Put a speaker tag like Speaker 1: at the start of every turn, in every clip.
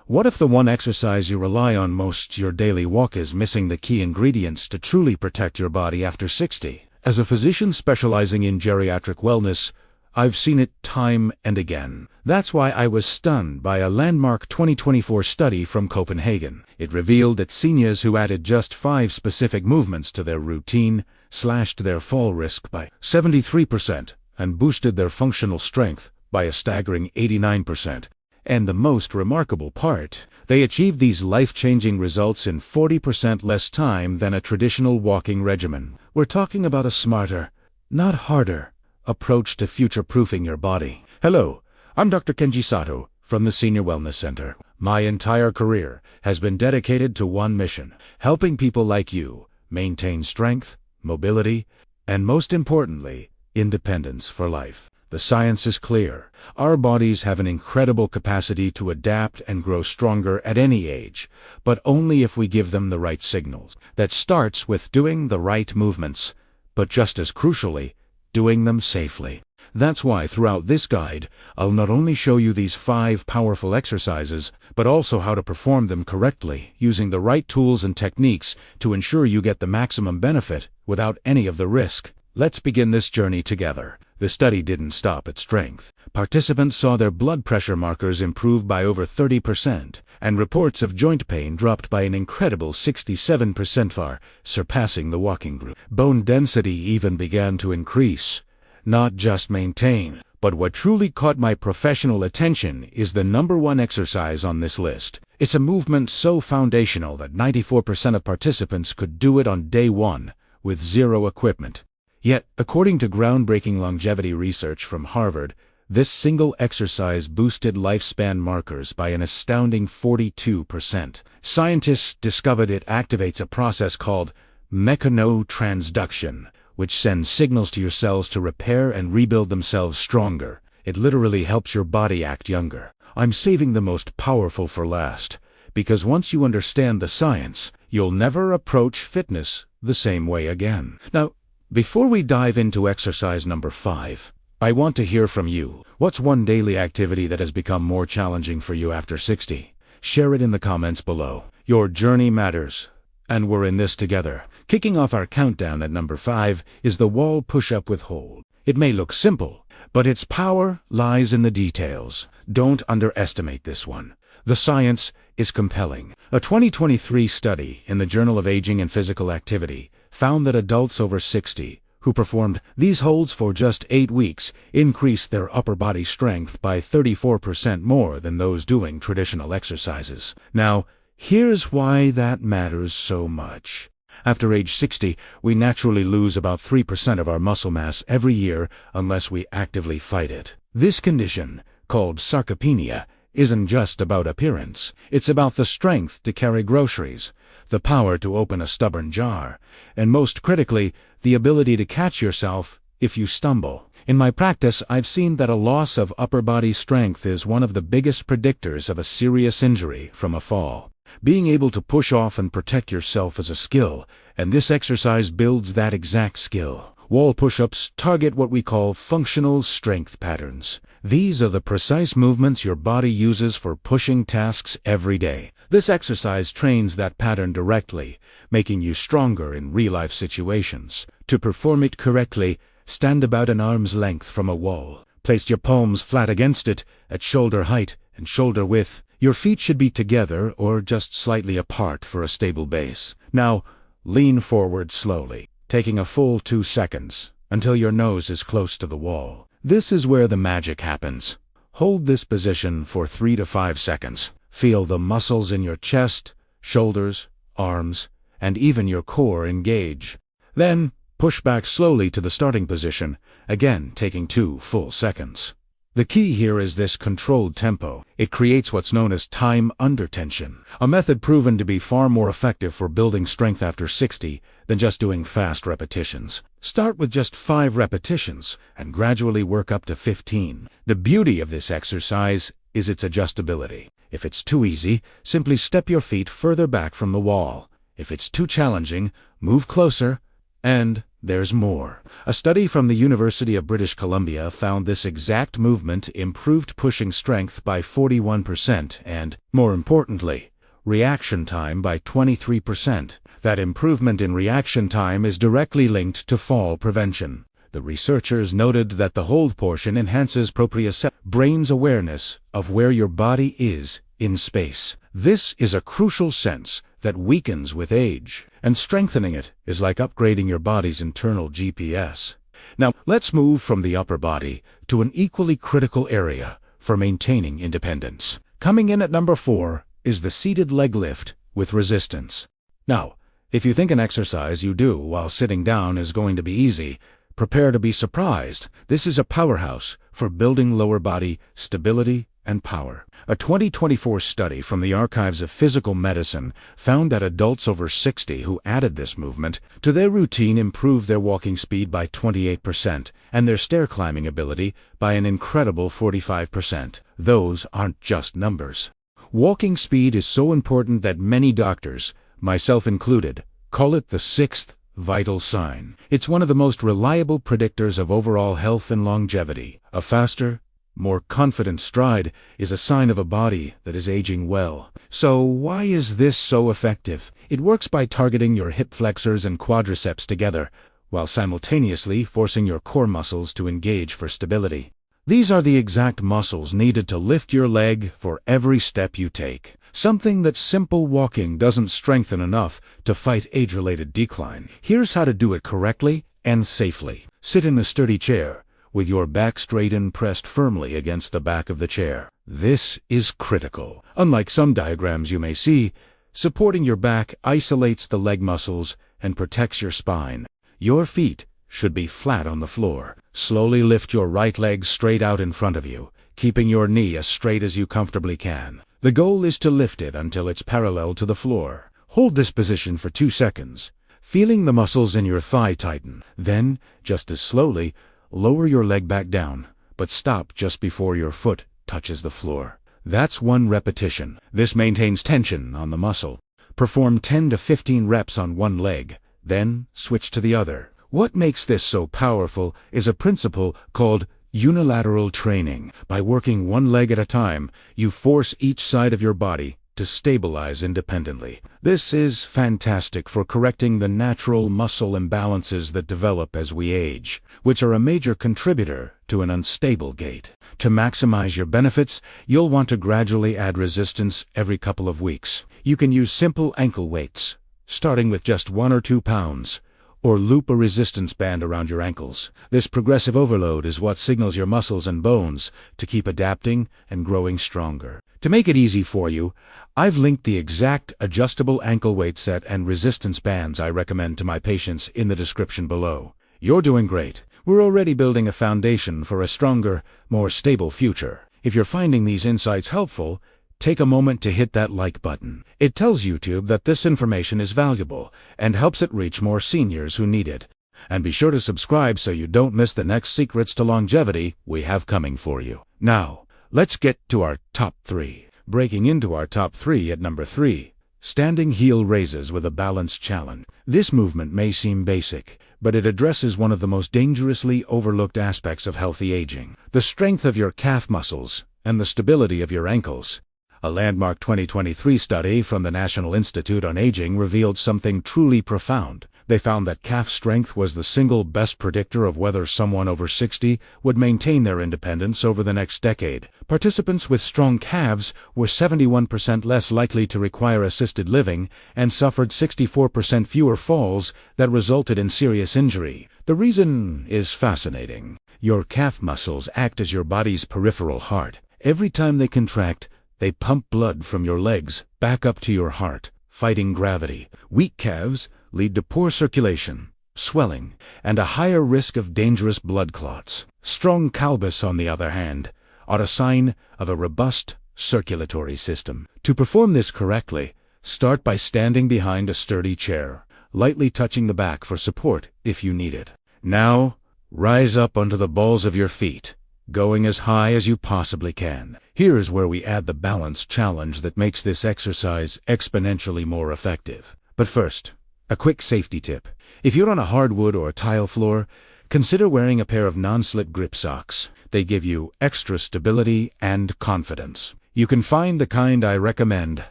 Speaker 1: What if the one exercise you rely on most, your daily walk, is missing the key ingredients to truly protect your body after 60? As a physician specializing in geriatric wellness, I've seen it time and again. That's why I was stunned by a landmark 2024 study from Copenhagen. It revealed that seniors who added just 5 specific movements to their routine slashed their fall risk by 73% and boosted their functional strength by a staggering 89%. And the most remarkable part, they achieved these life-changing results in 40% less time than a traditional walking regimen. We're talking about a smarter, not harder, approach to future-proofing your body. Hello, I'm Dr. Kenji Sato from the Senior Wellness Center. My entire career has been dedicated to one mission: helping people like you maintain strength, mobility, and most importantly, independence for life. The science is clear. Our bodies have an incredible capacity to adapt and grow stronger at any age, but only if we give them the right signals. That starts with doing the right movements, but just as crucially, doing them safely. That's why throughout this guide, I'll not only show you these 5 powerful exercises, but also how to perform them correctly, using the right tools and techniques to ensure you get the maximum benefit without any of the risk. Let's begin this journey together. The study didn't stop at strength. Participants saw their blood pressure markers improve by over 30%, and reports of joint pain dropped by an incredible 67%, far surpassing the walking group. Bone density even began to increase. Not just maintain, but what truly caught my professional attention is the #1 exercise on this list. It's a movement so foundational that 94% of participants could do it on day 1 with 0 equipment. Yet, according to groundbreaking longevity research from Harvard, this single exercise boosted lifespan markers by an astounding 42%. Scientists discovered it activates a process called mechanotransduction, which sends signals to your cells to repair and rebuild themselves stronger. It literally helps your body act younger. I'm saving the most powerful for last, because once you understand the science, you'll never approach fitness the same way again. Now, before we dive into exercise number 5, I want to hear from you. What's one daily activity that has become more challenging for you after 60? Share it in the comments below. Your journey matters, and we're in this together. Kicking off our countdown at number 5 is the wall push-up with hold. It may look simple, but its power lies in the details. Don't underestimate this one. The science is compelling. A 2023 study in the Journal of Aging and Physical Activity found that adults over 60 who performed these holds for just 8 weeks increased their upper body strength by 34% more than those doing traditional exercises. Now, here's why that matters so much. After age 60, we naturally lose about 3% of our muscle mass every year unless we actively fight it. This condition, called sarcopenia, isn't just about appearance. It's about the strength to carry groceries, the power to open a stubborn jar, and most critically, the ability to catch yourself if you stumble. In my practice, I've seen that a loss of upper body strength is one of the biggest predictors of a serious injury from a fall. Being able to push off and protect yourself is a skill, and this exercise builds that exact skill. Wall push-ups target what we call functional strength patterns. These are the precise movements your body uses for pushing tasks every day. This exercise trains that pattern directly, making you stronger in real-life situations. To perform it correctly, stand about an arm's length from a wall. Place your palms flat against it, at shoulder height and shoulder width. Your feet should be together or just slightly apart for a stable base. Now, lean forward slowly, taking a full 2 seconds, until your nose is close to the wall. This is where the magic happens. Hold this position for 3 to 5 seconds. Feel the muscles in your chest, shoulders, arms, and even your core engage. Then, push back slowly to the starting position, again taking 2 full seconds. The key here is this controlled tempo. It creates what's known as time under tension, a method proven to be far more effective for building strength after 60 than just doing fast repetitions. Start with just 5 repetitions and gradually work up to 15. The beauty of this exercise is its adjustability. If it's too easy, simply step your feet further back from the wall. If it's too challenging, move closer And there's more. A study from the University of British Columbia found this exact movement improved pushing strength by 41% and, more importantly, reaction time by 23%. That improvement in reaction time is directly linked to fall prevention. The researchers noted that the hold portion enhances proprioceptive brain's awareness of where your body is in space. This is a crucial sense that weakens with age, and strengthening it is like upgrading your body's internal GPS. Now, let's move from the upper body to an equally critical area for maintaining independence. Coming in at number 4 is the seated leg lift with resistance. Now, if you think an exercise you do while sitting down is going to be easy, prepare to be surprised. This is a powerhouse for building lower body stability and power. A 2024 study from the Archives of Physical Medicine found that adults over 60 who added this movement to their routine improved their walking speed by 28% and their stair climbing ability by an incredible 45%. Those aren't just numbers. Walking speed is so important that many doctors, myself included, call it the sixth vital sign. It's one of the most reliable predictors of overall health and longevity. A faster, more confident stride is a sign of a body that is aging well. So why is this so effective? It works by targeting your hip flexors and quadriceps together, while simultaneously forcing your core muscles to engage for stability. These are the exact muscles needed to lift your leg for every step you take. Something that simple walking doesn't strengthen enough to fight age-related decline. Here's how to do it correctly and safely. Sit in a sturdy chair, with your back straight and pressed firmly against the back of the chair. This is critical. Unlike some diagrams you may see, supporting your back isolates the leg muscles and protects your spine. Your feet should be flat on the floor. Slowly lift your right leg straight out in front of you, keeping your knee as straight as you comfortably can. The goal is to lift it until it's parallel to the floor. Hold this position for 2 seconds, feeling the muscles in your thigh tighten. Then, just as slowly, lower your leg back down, but stop just before your foot touches the floor. That's 1 repetition. This maintains tension on the muscle. Perform 10 to 15 reps on one leg, then switch to the other. What makes this so powerful is a principle called unilateral training. By working one leg at a time, you force each side of your body to stabilize independently. This is fantastic for correcting the natural muscle imbalances that develop as we age, which are a major contributor to an unstable gait. To maximize your benefits, you'll want to gradually add resistance every couple of weeks. You can use simple ankle weights, starting with just 1 or 2 pounds, or loop a resistance band around your ankles. This progressive overload is what signals your muscles and bones to keep adapting and growing stronger. To make it easy for you, I've linked the exact adjustable ankle weight set and resistance bands I recommend to my patients in the description below. You're doing great. We're already building a foundation for a stronger, more stable future. If you're finding these insights helpful, take a moment to hit that like button. It tells YouTube that this information is valuable and helps it reach more seniors who need it. And be sure to subscribe so you don't miss the next secrets to longevity we have coming for you. Now, let's get to our top 3. Breaking into our top 3 at number 3, standing heel raises with a balanced challenge. This movement may seem basic, but it addresses one of the most dangerously overlooked aspects of healthy aging: the strength of your calf muscles and the stability of your ankles. A landmark 2023 study from the National Institute on Aging revealed something truly profound. They found that calf strength was the single best predictor of whether someone over 60 would maintain their independence over the next decade. Participants with strong calves were 71% less likely to require assisted living and suffered 64% fewer falls that resulted in serious injury. The reason is fascinating. Your calf muscles act as your body's peripheral heart. Every time they contract, they pump blood from your legs back up to your heart, fighting gravity. Weak calves lead to poor circulation, swelling, and a higher risk of dangerous blood clots. Strong pelvis, on the other hand, are a sign of a robust circulatory system. To perform this correctly, start by standing behind a sturdy chair, lightly touching the back for support if you need it. Now, rise up onto the balls of your feet, going as high as you possibly can. Here's where we add the balance challenge that makes this exercise exponentially more effective. But first, A quick safety tip. If you're on a hardwood or tile floor, consider wearing a pair of non-slip grip socks. They give you extra stability and confidence. You can find the kind I recommend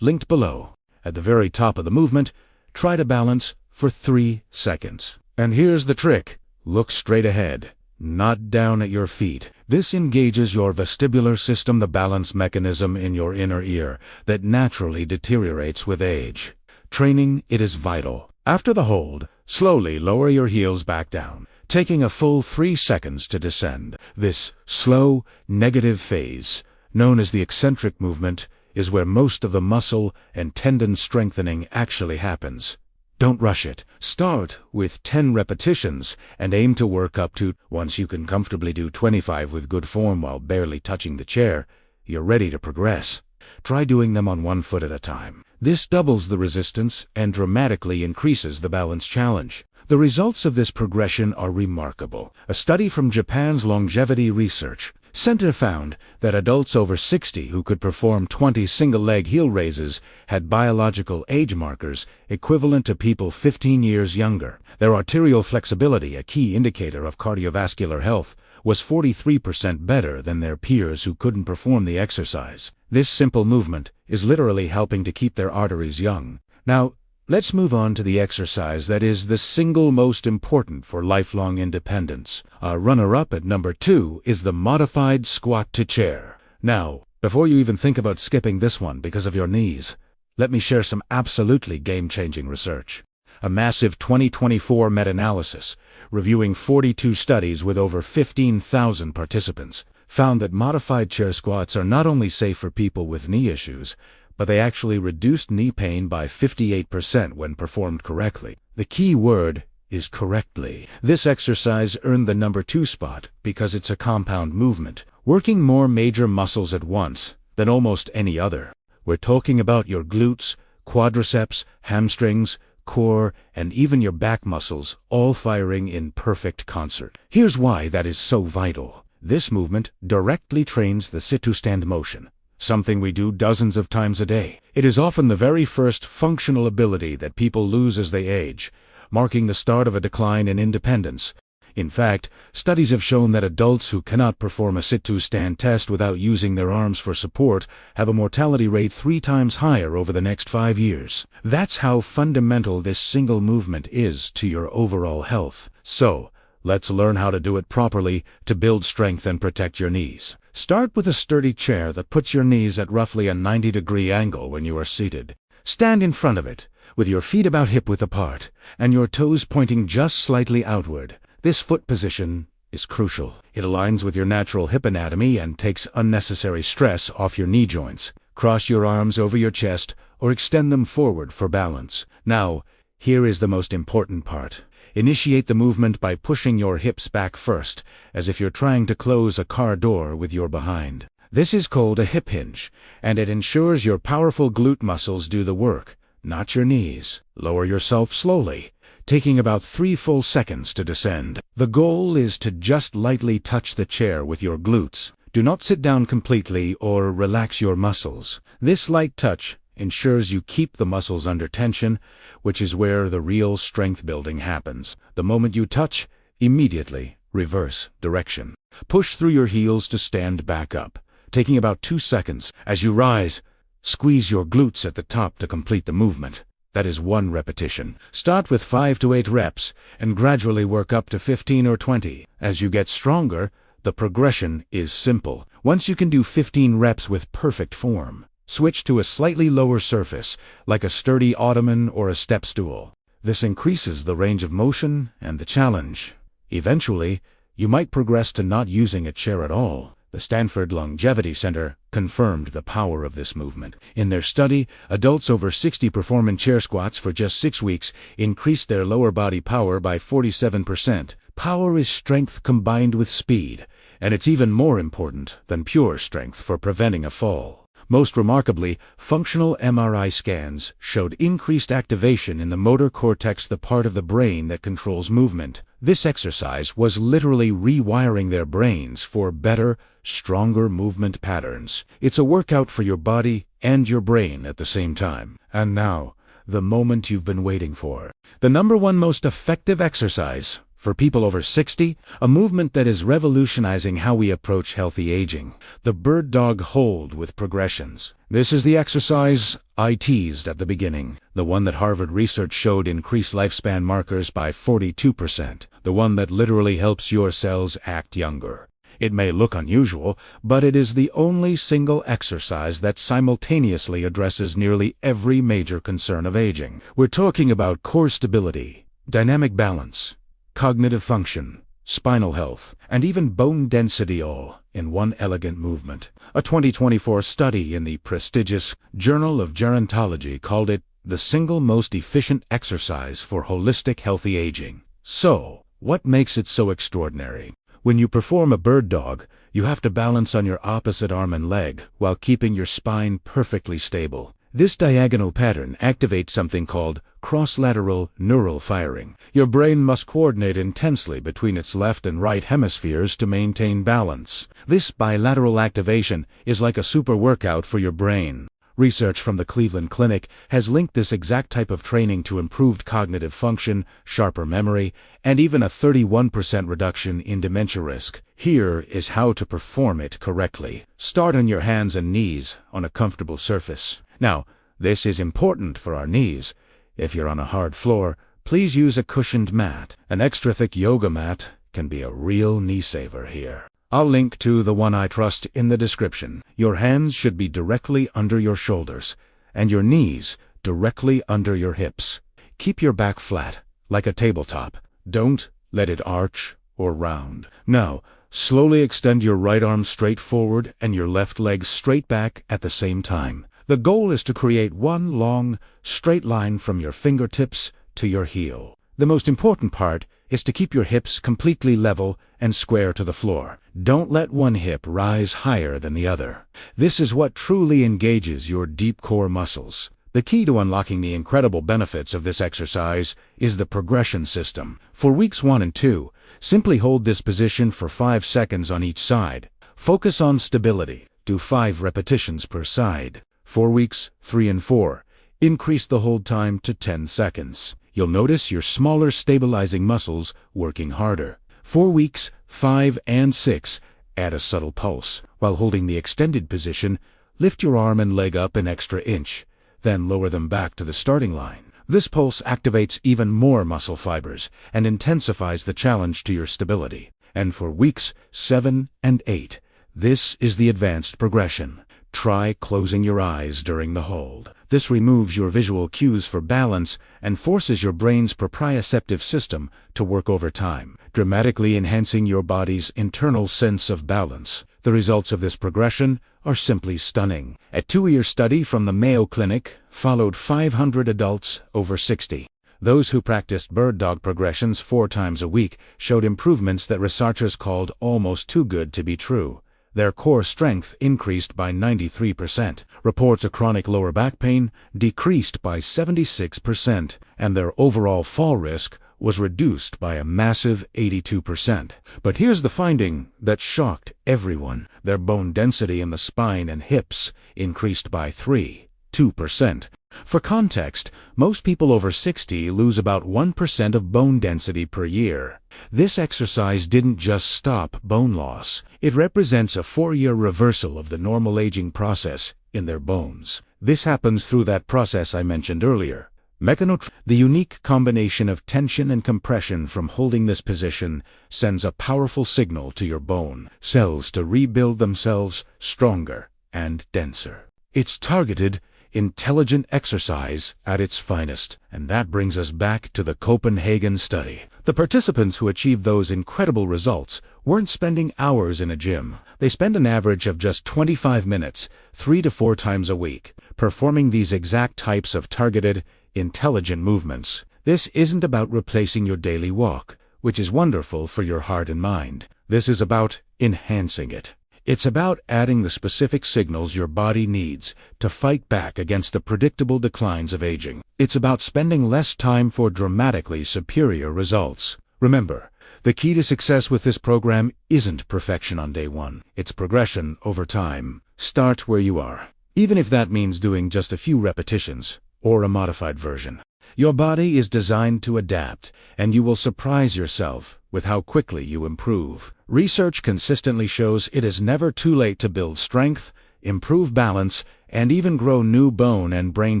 Speaker 1: linked below. At the very top of the movement, try to balance for 3 seconds. And here's the trick. Look straight ahead, not down at your feet. This engages your vestibular system, the balance mechanism in your inner ear that naturally deteriorates with age. Training it is vital. After the hold, slowly lower your heels back down, taking a full 3 seconds to descend. This slow, negative phase, known as the eccentric movement, is where most of the muscle and tendon strengthening actually happens. Don't rush it. Start with 10 repetitions and aim to work up to, once you can comfortably do 25 with good form while barely touching the chair, you're ready to progress. Try doing them on one foot at a time. This doubles the resistance and dramatically increases the balance challenge. The results of this progression are remarkable. A study from Japan's Longevity Research Center found that adults over 60 who could perform 20 single-leg heel raises had biological age markers equivalent to people 15 years younger. Their arterial flexibility, a key indicator of cardiovascular health, was 43% better than their peers who couldn't perform the exercise. This simple movement is literally helping to keep their arteries young. Now, let's move on to the exercise that is the single most important for lifelong independence. Our runner-up at number 2 is the modified squat to chair. Now, before you even think about skipping this one because of your knees, let me share some absolutely game-changing research. A massive 2024 meta-analysis, reviewing 42 studies with over 15,000 participants, found that modified chair squats are not only safe for people with knee issues, but they actually reduced knee pain by 58% when performed correctly. The key word is correctly. This exercise earned the number 2 spot because it's a compound movement, working more major muscles at once than almost any other. We're talking about your glutes, quadriceps, hamstrings, core, and even your back muscles all firing in perfect concert. Here's why that is so vital. This movement directly trains the sit-to-stand motion, something we do dozens of times a day. It is often the very first functional ability that people lose as they age, marking the start of a decline in independence. In fact, studies have shown that adults who cannot perform a sit-to-stand test without using their arms for support have a mortality rate 3 times higher over the next 5 years. That's how fundamental this single movement is to your overall health. So, let's learn how to do it properly to build strength and protect your knees. Start with a sturdy chair that puts your knees at roughly a 90-degree angle when you are seated. Stand in front of it, with your feet about hip-width apart, and your toes pointing just slightly outward. This foot position is crucial. It aligns with your natural hip anatomy and takes unnecessary stress off your knee joints. Cross your arms over your chest or extend them forward for balance. Now, here is the most important part. Initiate the movement by pushing your hips back first, as if you're trying to close a car door with your behind. This is called a hip hinge, and it ensures your powerful glute muscles do the work, not your knees. Lower yourself slowly, taking about 3 full seconds to descend. The goal is to just lightly touch the chair with your glutes. Do not sit down completely or relax your muscles. This light touch ensures you keep the muscles under tension, which is where the real strength building happens. The moment you touch, immediately reverse direction. Push through your heels to stand back up, taking about 2 seconds. As you rise, squeeze your glutes at the top to complete the movement. That is 1 repetition. Start with 5 to 8 reps and gradually work up to 15 or 20. As you get stronger, the progression is simple. Once you can do 15 reps with perfect form, switch to a slightly lower surface, like a sturdy ottoman or a step stool. This increases the range of motion and the challenge. Eventually, you might progress to not using a chair at all. The Stanford Longevity Center confirmed the power of this movement. In their study, adults over 60 performing chair squats for just 6 weeks increased their lower body power by 47%. Power is strength combined with speed, and it's even more important than pure strength for preventing a fall. Most remarkably, functional MRI scans showed increased activation in the motor cortex, the part of the brain that controls movement. This exercise was literally rewiring their brains for better, stronger movement patterns. It's a workout for your body and your brain at the same time. And now, the moment you've been waiting for. The number one most effective exercise for people over 60, a movement that is revolutionizing how we approach healthy aging, the bird dog hold with progressions. This is the exercise I teased at the beginning, the one that Harvard research showed increased lifespan markers by 42%, the one that literally helps your cells act younger. It may look unusual, but it is the only single exercise that simultaneously addresses nearly every major concern of aging. We're talking about core stability, dynamic balance, cognitive function, spinal health, and even bone density, all in one elegant movement. A 2024 study in the prestigious Journal of Gerontology called it the single most efficient exercise for holistic healthy aging. So, what makes it so extraordinary? When you perform a bird dog, you have to balance on your opposite arm and leg while keeping your spine perfectly stable. This diagonal pattern activates something called cross-lateral neural firing. Your brain must coordinate intensely between its left and right hemispheres to maintain balance. This bilateral activation is like a super workout for your brain. Research from the Cleveland Clinic has linked this exact type of training to improved cognitive function, sharper memory, and even a 31% reduction in dementia risk. Here is how to perform it correctly. Start on your hands and knees on a comfortable surface. Now, this is important for our knees. If you're on a hard floor, please use a cushioned mat. An extra thick yoga mat can be a real knee saver here. I'll link to the one I trust in the description. Your hands should be directly under your shoulders, and your knees directly under your hips. Keep your back flat, like a tabletop. Don't let it arch or round. Now, slowly extend your right arm straight forward and your left leg straight back at the same time. The goal is to create one long, straight line from your fingertips to your heel. The most important part is to keep your hips completely level and square to the floor. Don't let one hip rise higher than the other. This is what truly engages your deep core muscles. The key to unlocking the incredible benefits of this exercise is the progression system. For weeks 1 and 2, simply hold this position for 5 seconds on each side. Focus on stability. Do 5 repetitions per side. For weeks 3 and 4, increase the hold time to 10 seconds. You'll notice your smaller stabilizing muscles working harder. For weeks 5 and 6, add a subtle pulse. While holding the extended position, lift your arm and leg up an extra inch, then lower them back to the starting line. This pulse activates even more muscle fibers and intensifies the challenge to your stability. And for weeks 7 and 8, this is the advanced progression. Try closing your eyes during the hold. This removes your visual cues for balance and forces your brain's proprioceptive system to work overtime, dramatically enhancing your body's internal sense of balance. The results of this progression are simply stunning. A 2-year study from the Mayo Clinic followed 500 adults over 60. Those who practiced bird dog progressions 4 times a week showed improvements that researchers called almost too good to be true. Their core strength increased by 93%, reports of chronic lower back pain decreased by 76%, and their overall fall risk was reduced by a massive 82%. But here's the finding that shocked everyone. Their bone density in the spine and hips increased by 2%. For context, most people over 60 lose about 1% of bone density per year. This exercise didn't just stop bone loss. It represents a 4-year reversal of the normal aging process in their bones. This happens through that process I mentioned earlier. The unique combination of tension and compression from holding this position sends a powerful signal to your bone cells to rebuild themselves stronger and denser. It's targeted, intelligent exercise at its finest. And that brings us back to the Copenhagen study. The participants who achieved those incredible results weren't spending hours in a gym. They spent an average of just 25 minutes, 3 to 4 times a week, performing these exact types of targeted, intelligent movements. This isn't about replacing your daily walk, which is wonderful for your heart and mind. This is about enhancing it. It's about adding the specific signals your body needs to fight back against the predictable declines of aging. It's about spending less time for dramatically superior results. Remember, the key to success with this program isn't perfection on day 1. It's progression over time. Start where you are, even if that means doing just a few repetitions or a modified version. Your body is designed to adapt, and you will surprise yourself with how quickly you improve. Research consistently shows it is never too late to build strength, improve balance, and even grow new bone and brain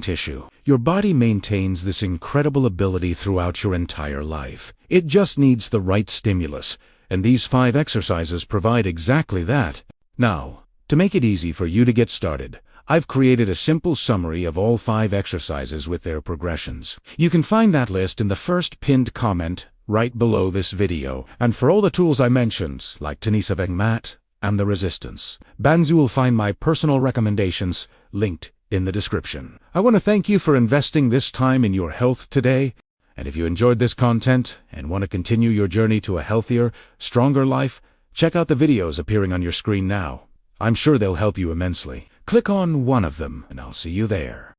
Speaker 1: tissue. Your body maintains this incredible ability throughout your entire life. It just needs the right stimulus, and these 5 exercises provide exactly that. Now, to make it easy for you to get started, I've created a simple summary of all 5 exercises with their progressions. You can find that list in the first pinned comment right below this video. And for all the tools I mentioned, like tennis avec mat and the resistance bands, you will find my personal recommendations linked in the description. I want to thank you for investing this time in your health today. And if you enjoyed this content and want to continue your journey to a healthier, stronger life, check out the videos appearing on your screen now. I'm sure they'll help you immensely. Click on one of them, and I'll see you there.